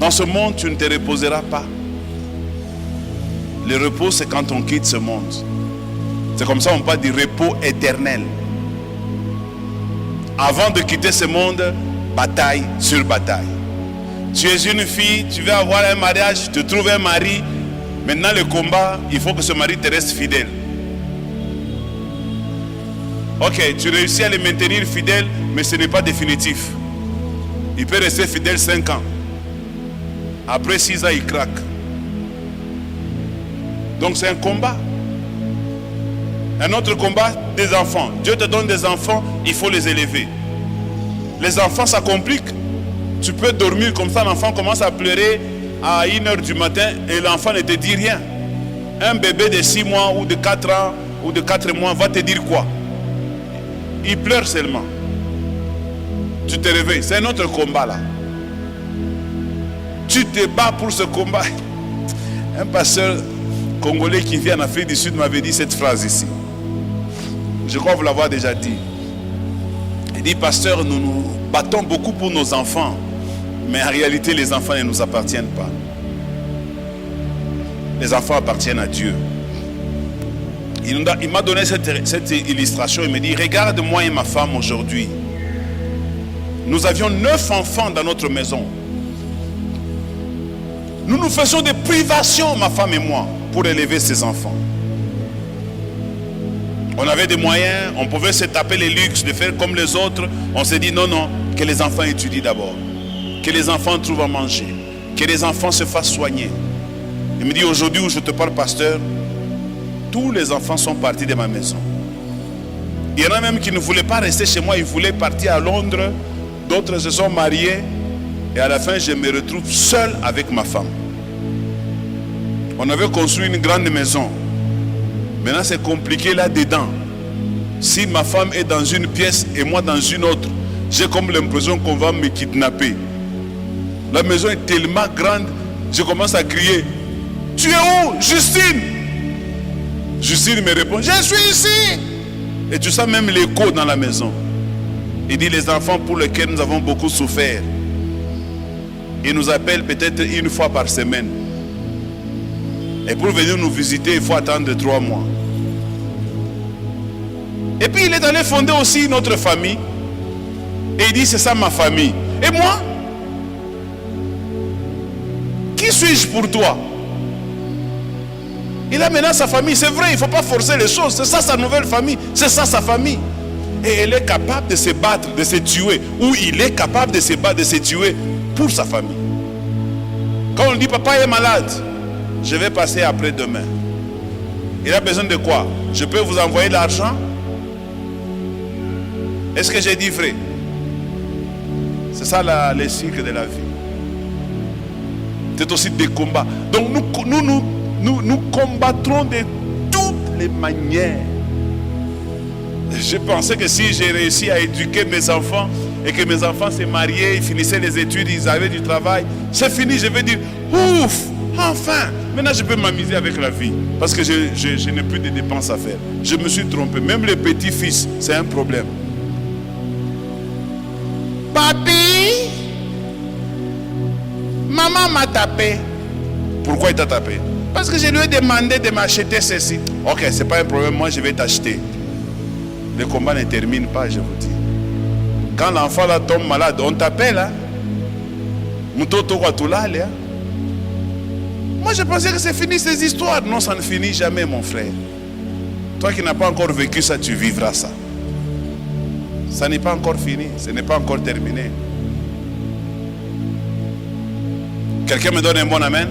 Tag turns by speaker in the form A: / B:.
A: Dans ce monde, tu ne te reposeras pas. Le repos, c'est quand on quitte ce monde. C'est comme ça qu'on parle du repos éternel. Avant de quitter ce monde, bataille sur bataille. Tu es une fille, tu veux avoir un mariage, tu trouves un mari. Maintenant le combat, il faut que ce mari te reste fidèle. Ok, tu réussis à le maintenir fidèle, mais ce n'est pas définitif. Il peut rester fidèle 5 ans. Après 6 ans, il craque. Donc c'est un combat. Un autre combat, des enfants. Dieu te donne des enfants, il faut les élever. Les enfants, ça complique. Tu peux dormir comme ça, l'enfant commence à pleurer à 1h du matin et l'enfant ne te dit rien. Un bébé de 6 mois ou de 4 ans ou de 4 mois va te dire quoi? Il pleure seulement. Tu te réveilles. C'est un autre combat là. Tu te bats pour ce combat. Un pasteur congolais qui vit en Afrique du Sud m'avait dit cette phrase ici. Je crois vous l'avoir déjà dit. Il dit, pasteur, nous nous battons beaucoup pour nos enfants, mais en réalité les enfants ne nous appartiennent pas. Les enfants appartiennent à Dieu. Il m'a donné cette illustration. Il me dit, regarde moi et ma femme aujourd'hui. Nous avions 9 enfants dans notre maison. Nous nous faisons des privations, ma femme et moi, pour élever ces enfants. On avait des moyens, on pouvait se taper les luxes de faire comme les autres. On s'est dit non, non, que les enfants étudient d'abord. Que les enfants trouvent à manger. Que les enfants se fassent soigner. Il me dit aujourd'hui où je te parle, pasteur, tous les enfants sont partis de ma maison. Il y en a même qui ne voulaient pas rester chez moi, ils voulaient partir à Londres. D'autres se sont mariés. Et à la fin, je me retrouve seul avec ma femme. On avait construit une grande maison. Maintenant, c'est compliqué là-dedans. Si ma femme est dans une pièce et moi dans une autre, j'ai comme l'impression qu'on va me kidnapper. La maison est tellement grande, je commence à crier. Tu es où, Justine? Justine me répond, je suis ici. Et tu sens même l'écho dans la maison. Il dit, les enfants pour lesquels nous avons beaucoup souffert, ils nous appellent peut-être une fois par semaine. Et pour venir nous visiter, il faut attendre 3 mois. Et puis il est allé fonder aussi notre famille. Et il dit, c'est ça ma famille. Et moi? Qui suis-je pour toi? Il a maintenant sa famille. C'est vrai, il ne faut pas forcer les choses. C'est ça sa nouvelle famille. C'est ça sa famille. Et elle est capable de se battre, de se tuer. Ou il est capable de se battre, de se tuer pour sa famille. Quand on dit, papa est malade, je vais passer après-demain. Il a besoin de quoi? Je peux vous envoyer l'argent? Est-ce que j'ai dit vrai? C'est ça le cycle de la vie. C'est aussi des combats. Donc nous combattrons de toutes les manières. Je pensais que si j'ai réussi à éduquer mes enfants et que mes enfants se mariaient, ils finissaient les études, ils avaient du travail, c'est fini, je vais dire, ouf, enfin, maintenant je peux m'amuser avec la vie. Parce que je n'ai plus de dépenses à faire. Je me suis trompé. Même les petits-fils, c'est un problème. Papi, maman m'a tapé. Pourquoi il t'a tapé? Parce que je lui ai demandé de m'acheter ceci. Ok, c'est pas un problème, moi je vais t'acheter. Le combat ne termine pas, je vous dis. Quand l'enfant là tombe malade, on t'appelle. Hein? Moi je pensais que c'est fini ces histoires. Non, ça ne finit jamais, mon frère. Toi qui n'as pas encore vécu ça, tu vivras ça. Ça n'est pas encore fini, ce n'est pas encore terminé. Quelqu'un me donne un bon amen?